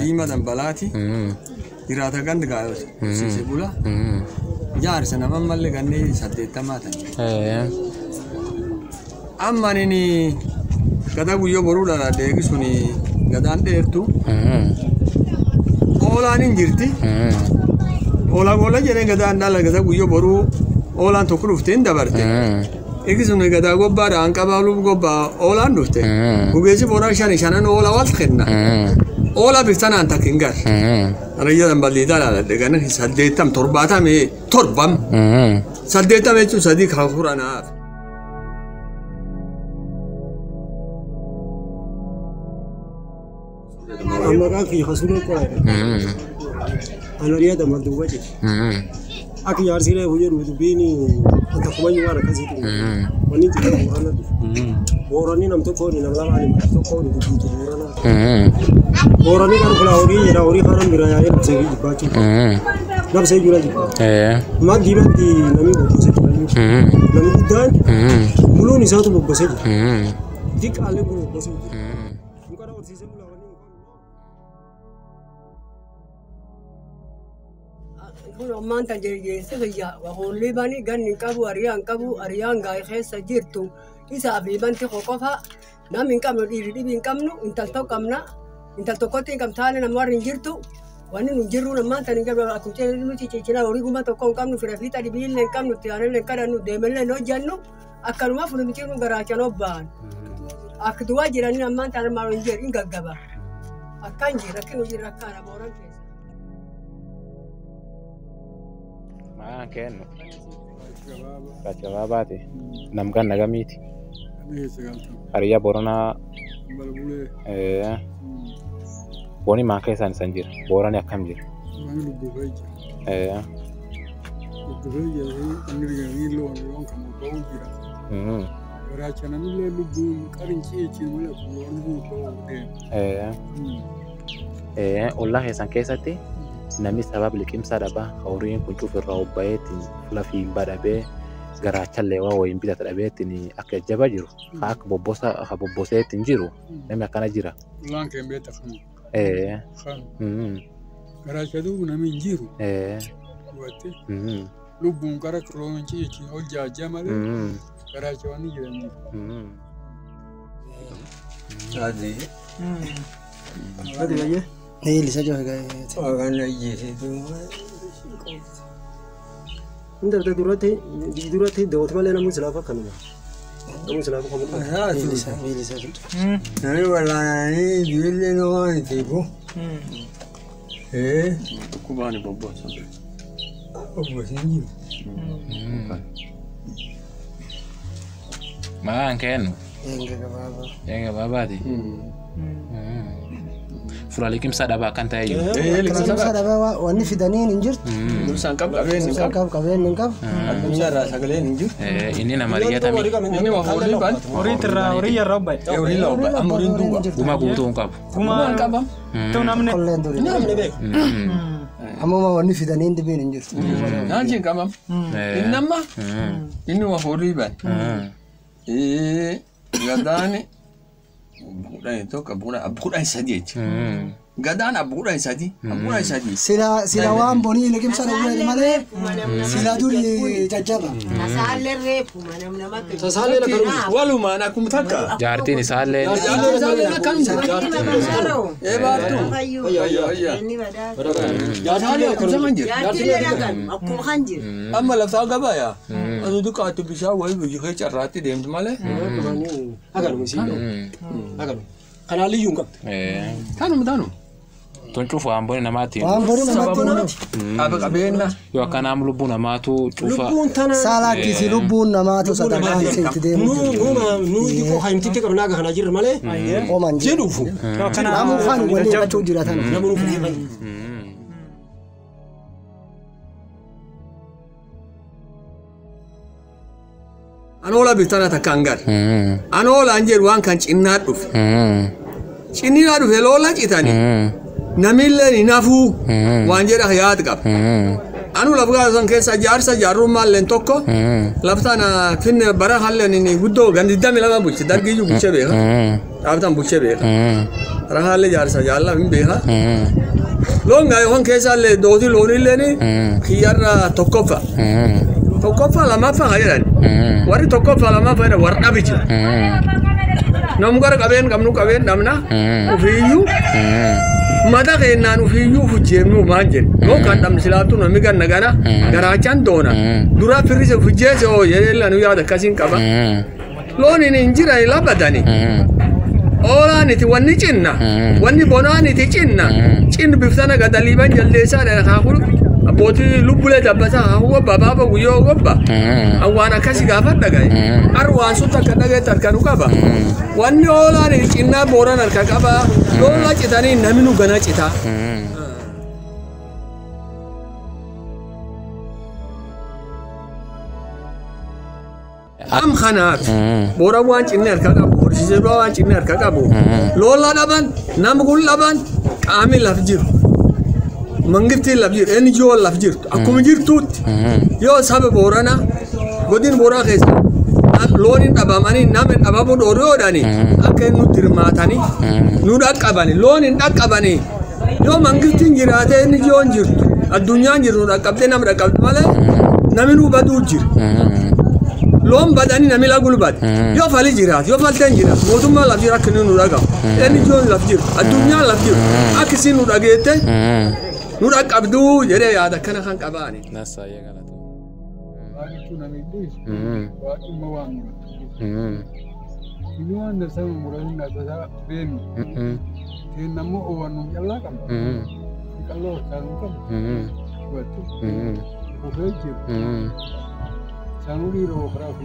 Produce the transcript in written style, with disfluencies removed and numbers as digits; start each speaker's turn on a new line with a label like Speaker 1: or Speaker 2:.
Speaker 1: ديما دنبلاتي يراتا كان دقايوس سيسيبولا جار سنة مما اللي كان سديت تماتا أما نيني كذا بيجو برو لا ديك سوني كذا نديرتو أولا نيجرتي أولا جرين كذا ندلا كذا بيجو برو أولا تكلفتين دبرتي إكسوني كذا غبار أنك بالو غبار أولا نوتة وجيسي برا شان أولا والخدنا أولا بيستنا أنت كينجر رجال دنبالي دالا دكان سديتام ترباتام تربام سديتام إيشو سديك خافورانا
Speaker 2: أما كان في خسرون كويس. أنا رياض ما دوّجت. أكيد يارسيله هو يروح بيني أنت كمان يوارا كذي. وني تقول أنا بوراني نام تكوني نام لا ماني تكوني تقول بوراني. بوراني كانوا كلاوري يراوري خارم برايا نفسي جباتي. نفسي جولا جبا. ما جيبتي نامي بوسة نامي بدان. ملون إساتو بوسة. ديك على بوسة. مكان أول سيزون
Speaker 3: Roman tajir sebeja, wahon libani gan nikabu arian gay khesa jirtu. Isa abiban ti khokofa, na minkam no diri binkam no intal to kamna, intal to kotin kam tane na marin jirtu. Wani nunjiru na manta ningabu aku cene nu ci cina ori guma to kon kam no firafita di bil len kam no tiane len kada no demel no janno akal ma fulu mikiru garacha no ban. Ak duwa jirani na manta na marin jir ingagaba. Akanji rakinu jirakana boran ke.
Speaker 4: Kenno Kacababati Namgan Nagamiti Aria Borona Boni Marquesan Sanjir Borana Kamjir Allah Sankesati nami sabab likim sadaba khawrin kuntu fi rawbayatin flafi badabe garacha lewa wa imbita tadabetin akajaba jiru khak bobosetin jiru nami akana jira
Speaker 1: lan kembeta kham garacha du nami jiru wate lubun garak ronchi chi olja jamale garacha wani jirani adi
Speaker 2: adi aye नहीं लिसा जो है गए
Speaker 1: अगर नहीं ये तो
Speaker 2: इंदर तो दूर थे दो थवाले ना मुझे लाभ करना मुझे लाभ करना हाँ लिसा नहीं वाला नहीं दिल्ली नो आने थे वो कुबानी बब्बा बब्बा सही
Speaker 4: Maan kenno Enga babati Furalikim sadaba kanta ayo
Speaker 2: sadaba wani fidanin injir
Speaker 1: sangkap kabin ningkap bisa sagale injir
Speaker 4: ini nama Maria tami
Speaker 1: ini mau hori ban
Speaker 2: ori ya robay
Speaker 1: ori loba amurin dua
Speaker 4: guma butuh ungkap
Speaker 2: tu namanya namanya bek amu mau wani fidanin dibin injir
Speaker 1: nanti kamam ini nama ini mau hori ban gadani bukan itu bukan saja gadana bukan saja
Speaker 2: sila wan boni lekim sana bukan mana sila dulu jajaba sasale la karu
Speaker 1: walu mana kum taka
Speaker 4: jarti ni sale
Speaker 1: la kan iya jarti la karu sanjir
Speaker 3: aku hanjir
Speaker 1: amma la saga ba ya anu duka tu bisa wai buji kai charati dem male
Speaker 2: agar musi agar kanali yunga
Speaker 1: tanu
Speaker 4: tuncufa amboni namati
Speaker 1: apa kabena
Speaker 4: yo kana am lubbu namatu cufa
Speaker 2: sala kisi lubbu namatu sadaka senti dem
Speaker 3: nu ko haymti te kabna ga hanajir male
Speaker 2: o manje
Speaker 1: jedufu
Speaker 2: kana amu khan wani ka tujira tan namu fu
Speaker 1: anola bitana takangar anola anjer wan kan cinna duf cinna duf lola citani namille ni nafu wanjera hayat kap anu labga san kesa jarsa jarum malen tokko labtana finne bara hallen ni guddo gandi dami lama bucce dargi ju bucce be abtan bucce be ra halle jarsa jalla min be ha longa yon kesa le doti loni leni khiyarra tokkofa tokkofa lama fa hayran wari tokkofa lama fa war dabiji nom gar kaben kamnu kaben damna ufiyu mada keenan ufiyu fujemu manjen no kan dam silatu no migan nagana garachan dona dura firise fujese o yella nu yada kasin kaba loni ni injira ila badani ola ni ti wanni cinna wanni bonani ti cinna cin biftana gadaliban jaldesa da khakulu aboti lubule dabata huwa baba ba guyo gobba awana kasi gafat dagai arwan suta kadagai tarkanu kaba wanni ola ni cinna boran al kaba lola citani naminu gana cita am khanar bora wan cinna kaba borjise wan cinna kaba lola daban namgul laban kamil lafjir mangirti labjir NGO labjir akum jirtut yo sabe borana godin bora kesa lonin abamani namen ababu doro dani aken nutirmatani nu dakabani lonin dakabani yo mangirti jirate NGO jirtu adunya jiru dakabde nam dakabde male naminu badu jir lom badani namila gulbat yo fali jirat yo falten jirat moduma labjir akenu nu daga NGO labjir adunya labjir akisi nu dagete Nurak abdu jadi ada kana kan kabani.
Speaker 4: Nasa ya kana to.
Speaker 5: Itu nami dis. Waktu mawang. Ini anda sama murah nggak ada ben. Ini namu orang yang kan. Kalau sekarang kan. Buat. Oke. Sanuri roh kerap